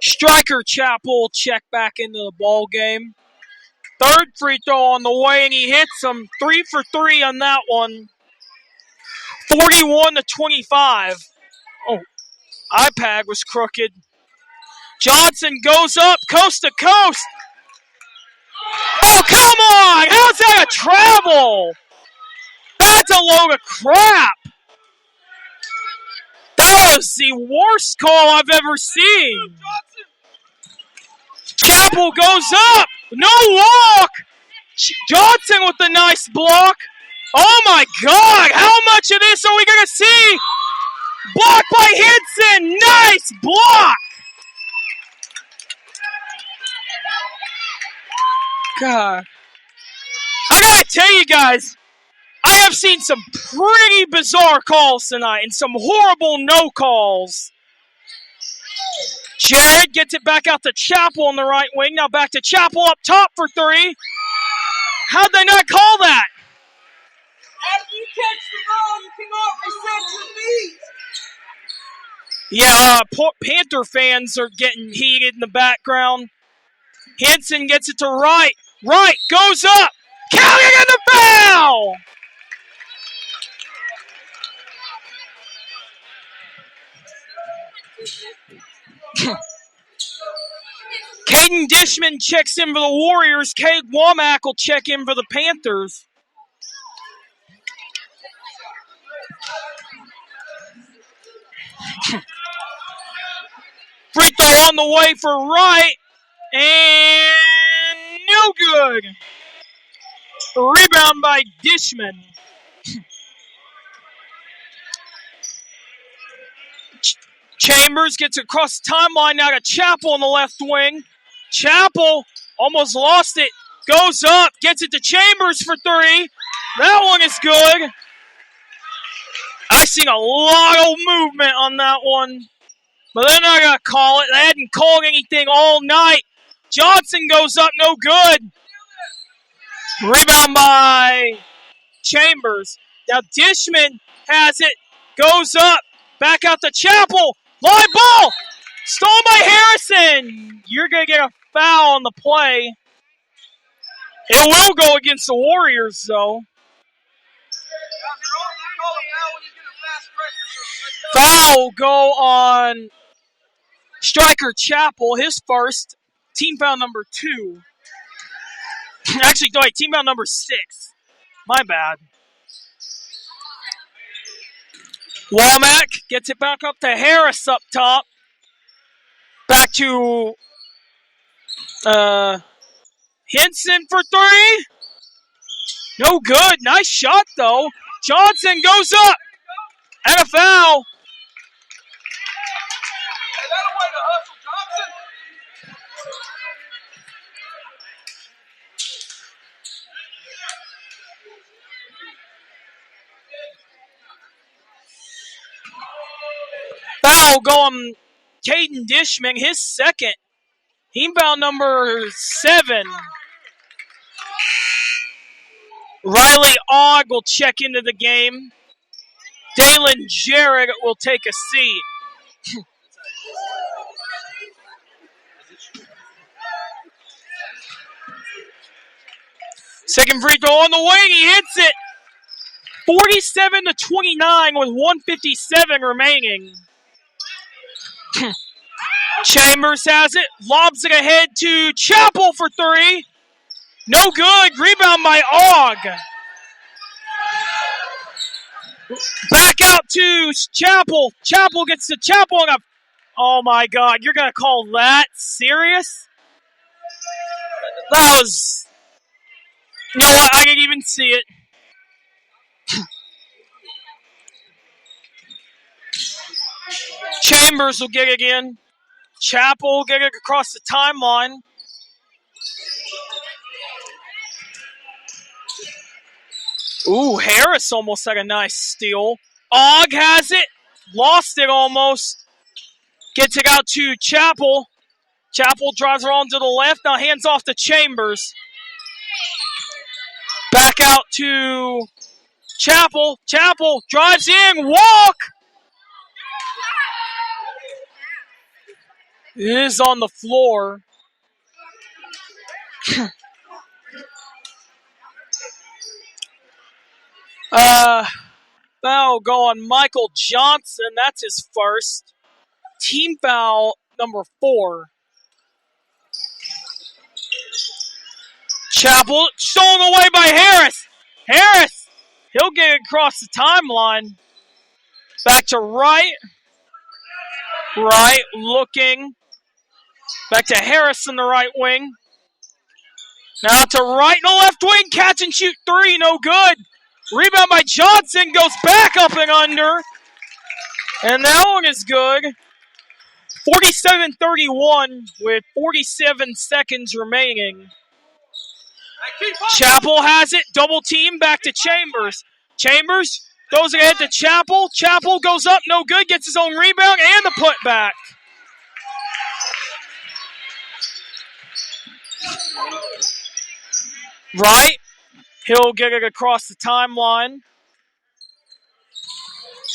Striker Chappell check back into the ball game. Third free throw on the way, and he hits him. 3 for 3 on that one. 41-25. Oh, iPad was crooked. Johnson goes up coast to coast. Oh, come on! How's that a travel? That's a load of crap. That was the worst call I've ever seen. Chappell goes up. No walk. Johnson with the nice block. Oh, my God. How much of this are we going to see? Blocked by Henson. Nice block. God. I got to tell you guys, I have seen some pretty bizarre calls tonight and some horrible no calls. Jared gets it back out to Chappell on the right wing. Now back to Chappell up top for 3. How'd they not call that?
After you catch the ball, you cannot reset your feet.
Yeah, Panther fans are getting heated in the background. Henson gets it to Wright. Wright goes up. Counting in the foul! Caden Dishman checks in for the Warriors. Cade Womack will check in for the Panthers. Free throw on the way for Wright. And no good. Rebound by Dishman. Chambers gets across the timeline now to Chappell on the left wing. Chappell almost lost it. Goes up, gets it to Chambers for 3. That one is good. I seen a lot of movement on that one. But they're not going to call it. They hadn't called anything all night. Johnson goes up, no good. Rebound by Chambers. Now Dishman has it. Goes up. Back out to Chappell. Live ball. Stolen by Harrison. You're going to get a foul on the play. It will go against the Warriors, though. Foul will go on Striker Chappell, his first. Team foul number 2. Actually, no, team foul number 6. My bad. Womack gets it back up to Harris up top. Back to Henson for 3. No good. Nice shot, though. Johnson goes up. And a foul.
Hey, that'll way to hustle, Johnson.
Foul go on Caden Dishman, his second. Team foul number 7. Riley Ogg will check into the game. Dalen Jarrett will take a seat. Second free throw on the wing. He hits it. 47-29 with 1:57 remaining. Chambers has it. Lobs it ahead to Chappell for 3. No good. Rebound by Ogg. Back out to Chappell. Chappell gets to Chappell and a Oh my God, you're going to call that serious? That was... You know what, I didn't even see it. Chambers will get it again. Chapel will get it across the timeline. Ooh, Harris almost had a nice steal. Og has it. Lost it almost. Gets it out to Chapel. Chapel drives around to the left. Now hands off to Chambers. Back out to Chapel. Chapel drives in. Walk! It is on the floor. Foul go on Michael Johnson. That's his first. Team foul number 4. Chapel stolen away by Harris. Harris, he'll get it across the timeline. Back to right. Right, looking. Back to Harris in the right wing. Now to right and the left wing. Catch and shoot 3, no good. Rebound by Johnson, goes back up and under. And that one is good. 47-31 with 47 seconds remaining. Chapel has it. Double team back to Chambers. Chambers throws it ahead to Chapel. Chapel goes up, no good. Gets his own rebound and the putback. Right. He'll get it across the timeline.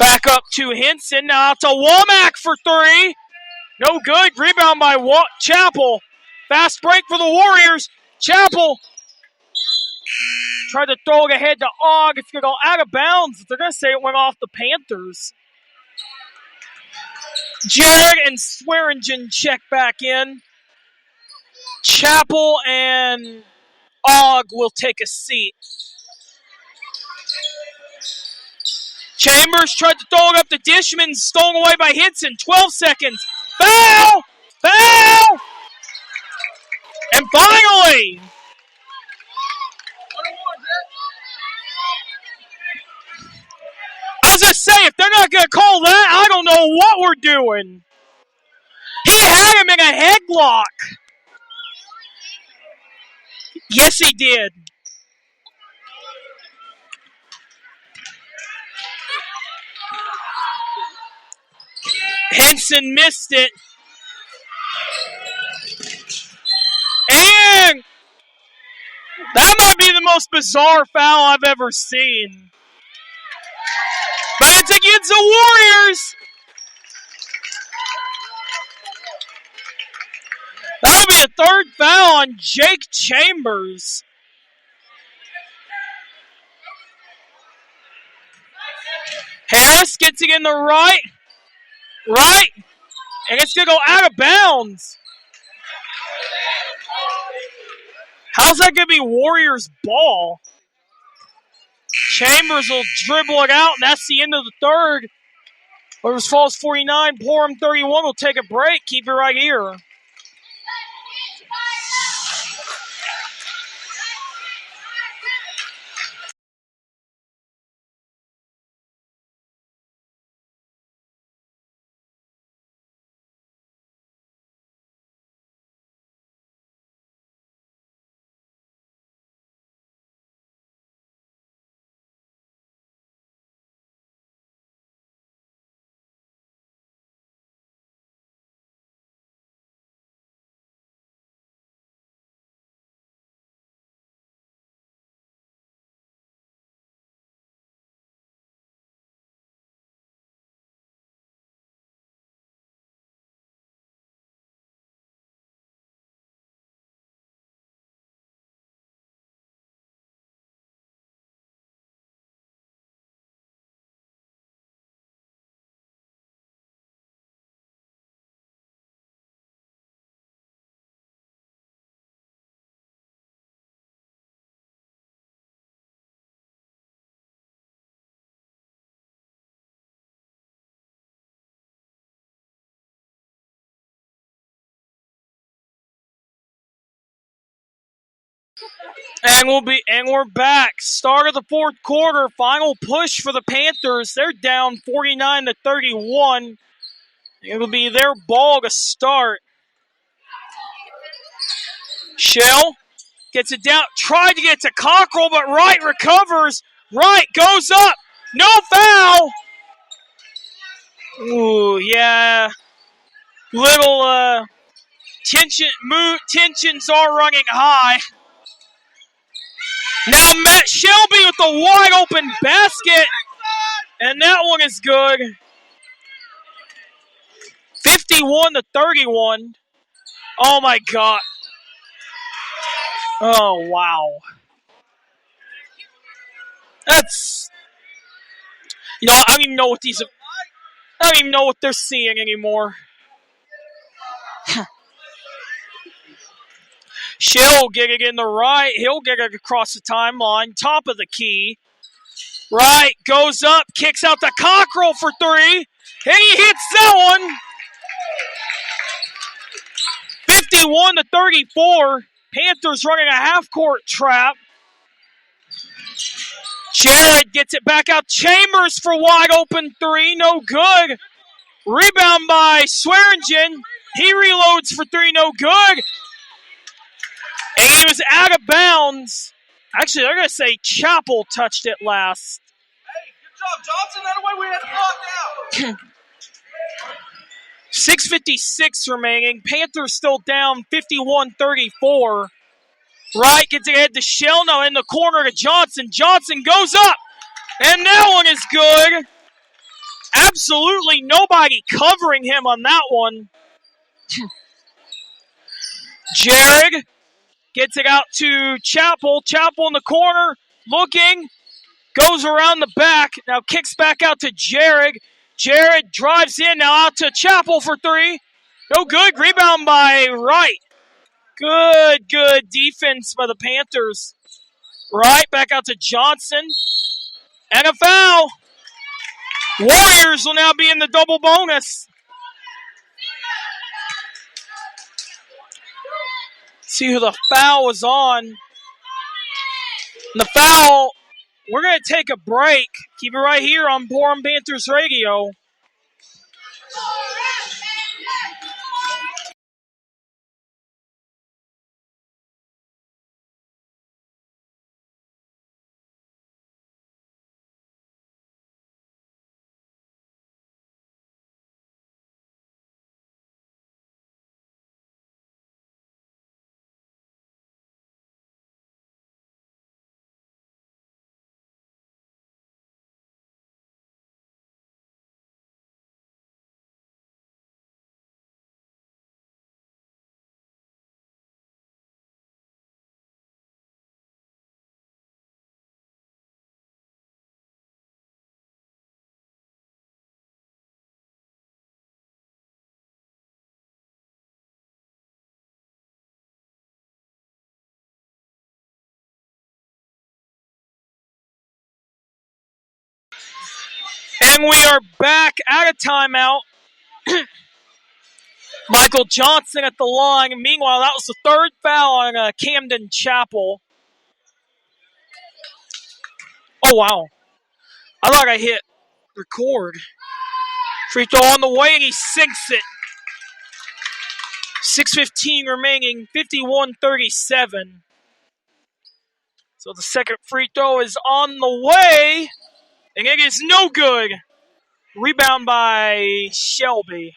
Back up to Henson. Now out to Womack for 3. No good. Rebound by Chapel. Fast break for the Warriors. Chapel tried to throw it ahead to Og. It's going to go out of bounds. They're going to say it went off the Panthers. Jared and Swearingen check back in. Chapel and Og will take a seat. Chambers tried to throw it up to Dishman. Stolen away by Henson. 12 seconds. Foul! Foul! And finally... I was going to say, if they're not going to call that, I don't know what we're doing. He had him in a headlock. Yes, he did. Henson missed it. And that might be the most bizarre foul I've ever seen. But it's against the Warriors. That'll be the 3rd foul on Jake Chambers. Harris gets it in the right. Right. And it's going to go out of bounds. How's that going to be Warriors ball? Chambers will dribble it out, and that's the end of the 3rd. Rivers Falls 49, Porum 31. We'll take a break. Keep it right here. And we're back. Start of the fourth quarter. Final push for the Panthers. They're down 49-31. It'll be their ball to start. Shell gets it down. Tried to get to Cockrell, but Wright recovers. Wright goes up. No foul. Ooh, yeah. Little tensions are running high. Now Matt Shelby with the wide open basket. And that one is good. 51-31. Oh my God. Oh wow. That's, I don't even know what I don't even know what they're seeing anymore. Shell get it in the right. He'll get it across the timeline. Top of the key. Right, goes up, kicks out to Cockrell for three. And he hits that one. 51-34. Panthers running a half-court trap. Jared gets it back out. Chambers for wide open three. No good. Rebound by Swearingen. He reloads for three. No good. And he was out of bounds. Actually, they're going to say Chapel touched it last.
Hey, good job, Johnson. That way we had it blocked out.
6:56 remaining. Panthers still down 51-34. Wright gets ahead to Shell. Now in the corner to Johnson. Johnson goes up. And that one is good. Absolutely nobody covering him on that one. Jared gets it out to Chapel. Chapel in the corner. Looking. Goes around the back. Now kicks back out to Jared. Jared drives in. Now out to Chapel for three. No good. Rebound by Wright. Good defense by the Panthers. Right back out to Johnson. And a foul. Warriors will now be in the double bonus. See who the foul was on. And the foul, we're going to take a break. Keep it right here on Porum Panthers Radio. And we are back out of timeout. Michael Johnson at the line. Meanwhile, that was the third foul on Camden Chapel. Oh, wow. I thought I hit record. Free throw on the way, and he sinks it. 6:15 remaining, 51-37. So the second free throw is on the way, and it is no good. Rebound by Shelby.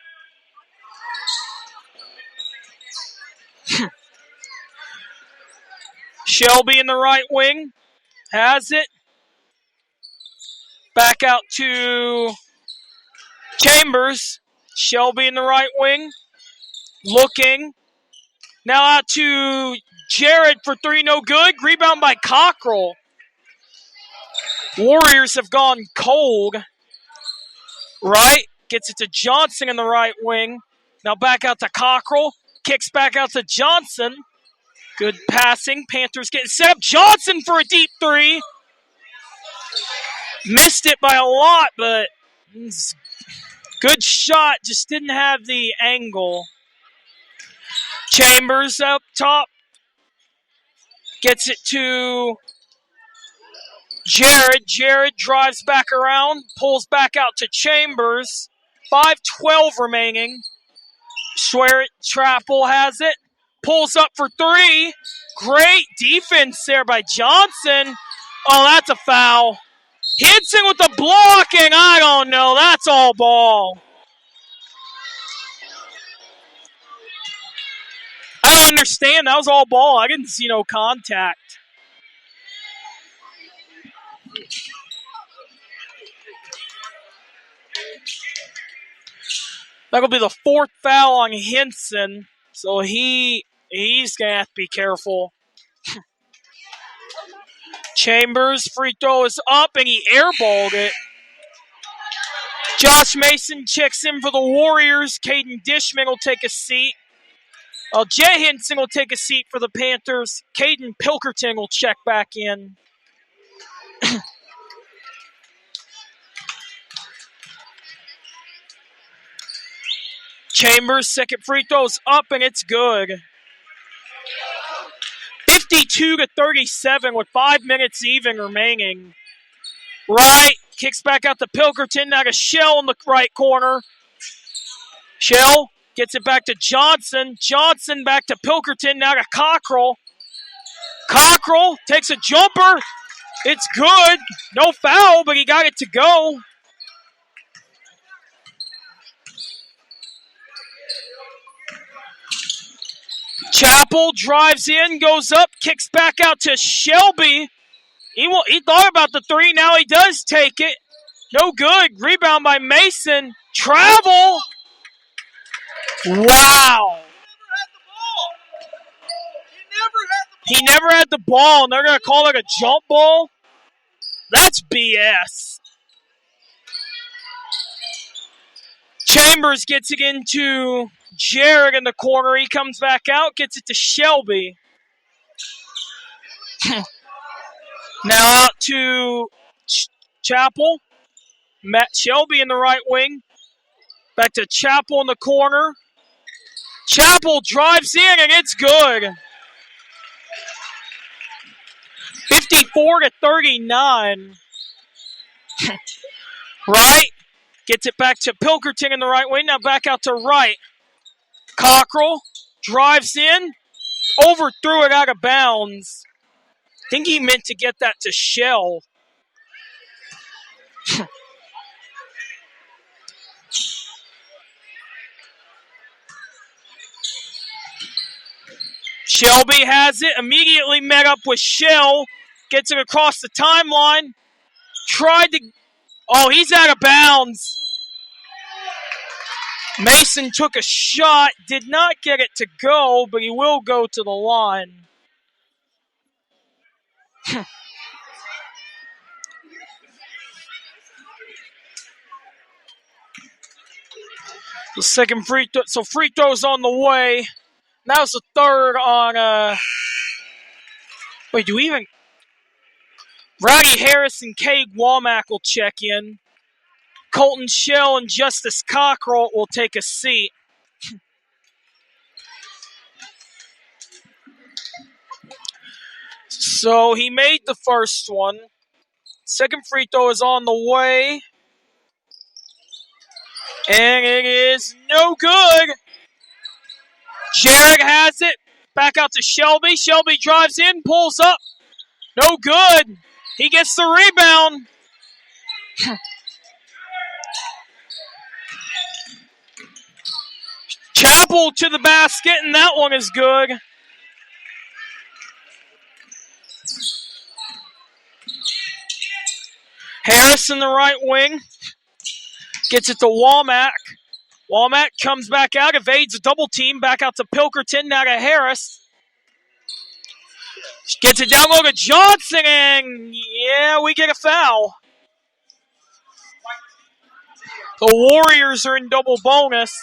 Shelby in the right wing. Has it. Back out to Chambers. Shelby in the right wing. Looking. Now out to Jared for three. No good. Rebound by Cockrell. Warriors have gone cold. Right. Gets it to Johnson in the right wing. Now back out to Cockrell. Kicks back out to Johnson. Good passing. Panthers getting set up. Johnson for a deep three. Missed it by a lot, but good shot. Just didn't have the angle. Chambers up top. Gets it to Jared. Jared drives back around, pulls back out to Chambers. 5:12 remaining. Trapple has it. Pulls up for three. Great defense there by Johnson. Oh, that's a foul. Hinson with the blocking. I don't know. That's all ball. I don't understand. That was all ball. I didn't see no contact. That'll be the fourth foul on Hinson. So he's going to have to be careful. Chambers, free throw is up, and he airballed it. Josh Mason checks in for the Warriors. Caden Dishman will take a seat. Jay Hinson will take a seat for the Panthers. Caden Pilkerton will check back in. Chambers' second free throw's up, and it's good. 52-37 with 5 minutes even remaining. Right, kicks back out to Pilkerton. Now to Shell in the right corner. Shell gets it back to Johnson. Johnson back to Pilkerton. Now to Cockrell. Cockrell takes a jumper. It's good. No foul, but he got it to go. Chapel drives in, goes up, kicks back out to Shelby. He thought about the three. Now he does take it. No good. Rebound by Mason. Travel. Wow. He never had the ball, and they're going to call it a jump ball? That's BS. Chambers gets it into Jared in the corner. He comes back out, gets it to Shelby. Now out to Chapel. Matt Shelby in the right wing. Back to Chapel in the corner. Chapel drives in, and it's good. 54-39. Right. Gets it back to Pilkerton in the right wing. Now back out to right. Cockrell drives in. Overthrew it out of bounds. I think he meant to get that to Shell. Shelby has it. Immediately met up with Shell. Gets it across the timeline. Tried to... Oh, he's out of bounds. Mason took a shot. Did not get it to go, but he will go to the line. The second free throw. So free throw's on the way. That was the third on... Wait, do we even... Roddy Harris and Cade Womack will check in. Colton Shell and Justice Cockrell will take a seat. So he made the first one. Second free throw is on the way. And it is no good. Jared has it. Back out to Shelby. Shelby drives in, pulls up. No good. He gets the rebound. Chapel to the basket, and that one is good. Harris in the right wing. Gets it to Womack. Womack comes back out, evades a double team. Back out to Pilkerton, now to Harris. Gets it down low to Johnson, and yeah, we get a foul. The Warriors are in double bonus.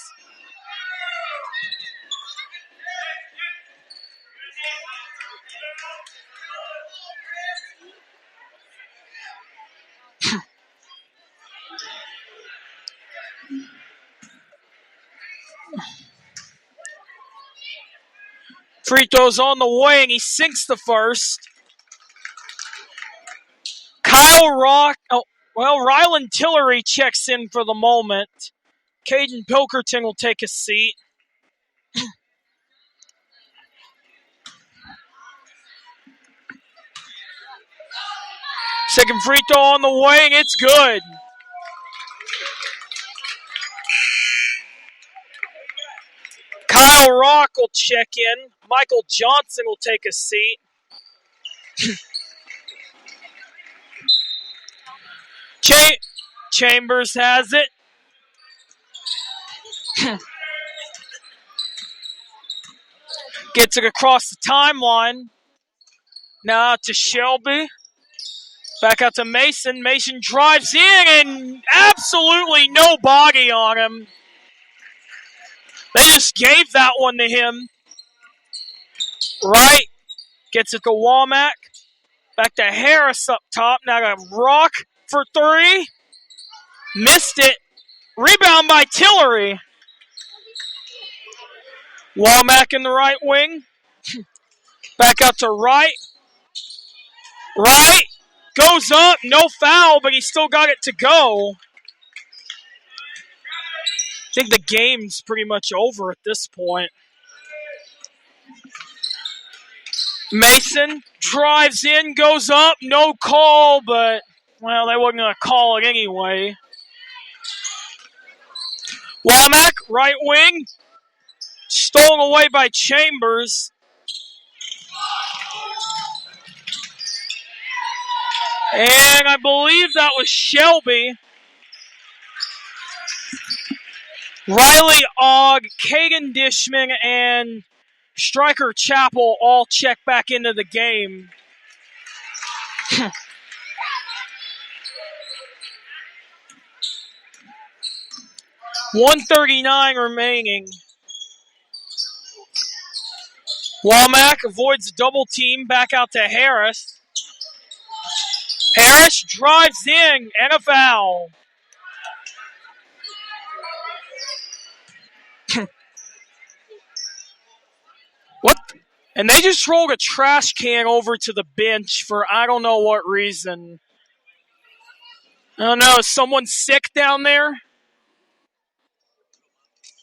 Free throw's on the way, and he sinks the first. Rylan Tillery checks in for the moment. Caden Pilkerton will take a seat. Second free throw on the way, and it's good. Kyle Rock will check in. Michael Johnson will take a seat. Chambers has it. Gets it across the timeline. Now to Shelby. Back out to Mason. Mason drives in and absolutely no body on him. They just gave that one to him. Right. Gets it to Womack. Back to Harris up top. Now to Rock for three. Missed it. Rebound by Tillery. Womack in the right wing. Back out to Wright. Wright goes up. No foul, but he still got it to go. I think the game's pretty much over at this point. Mason drives in, goes up. No call, but, well, they wasn't going to call it anyway. Womack, right wing. Stolen away by Chambers. And I believe that was Shelby. Riley Ogg, Kagan Dishman, and Stryker Chappell all check back into the game. .139 remaining. Womack avoids a double team. Back out to Harris. Harris drives in and a foul. What? And they just rolled a trash can over to the bench for I don't know what reason. I don't know. Is someone sick down there?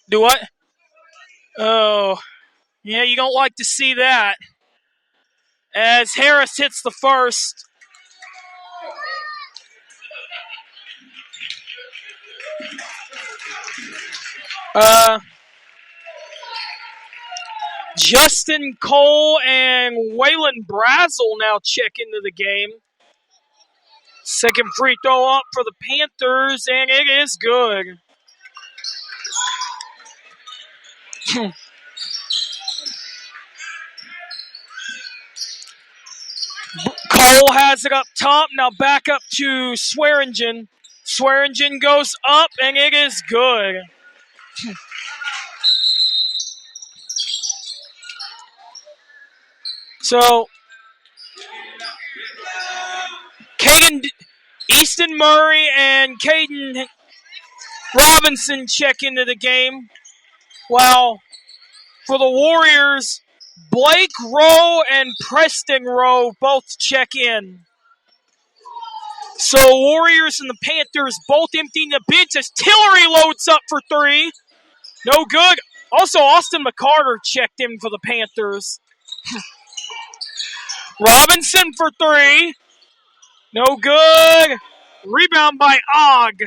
Do what? Oh. Yeah, you don't like to see that. As Harris hits the first. Justin Cole and Waylon Brazel now check into the game. Second free throw up for the Panthers, and it is good. Cole has it up top. Now back up to Swearingen. Swearingen goes up, and it is good. So, Easton Murray and Caden Robinson check into the game. While for the Warriors, Blake Rowe and Preston Rowe both check in. So Warriors and the Panthers both emptying the bench as Tillery loads up for three. No good. Also, Austin McCarter checked in for the Panthers. Robinson for three. No good. Rebound by Ogg.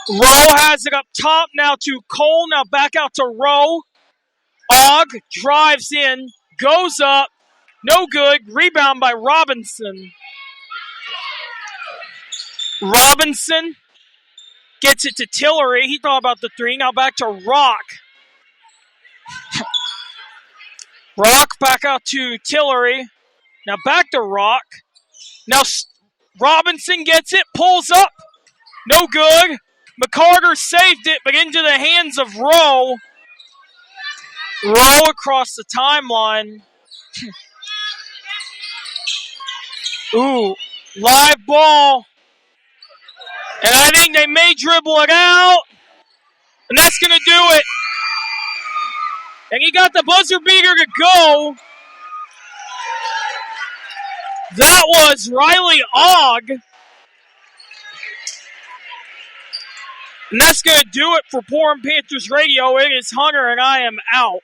Rowe has it up top now to Cole. Now back out to Rowe. Ogg drives in. Goes up. No good. Rebound by Robinson. Robinson gets it to Tillery. He thought about the three. Now back to Rock. Rock back out to Tillery. Now back to Rock. Now Robinson gets it. Pulls up. No good. McCarter saved it, but into the hands of Rowe. Rowe across the timeline. Ooh, live ball. And I think they may dribble it out. And that's going to do it. And he got the buzzer beater to go. That was Riley Ogg. And that's going to do it for Porum Panthers Radio. It is Hunter, and I am out.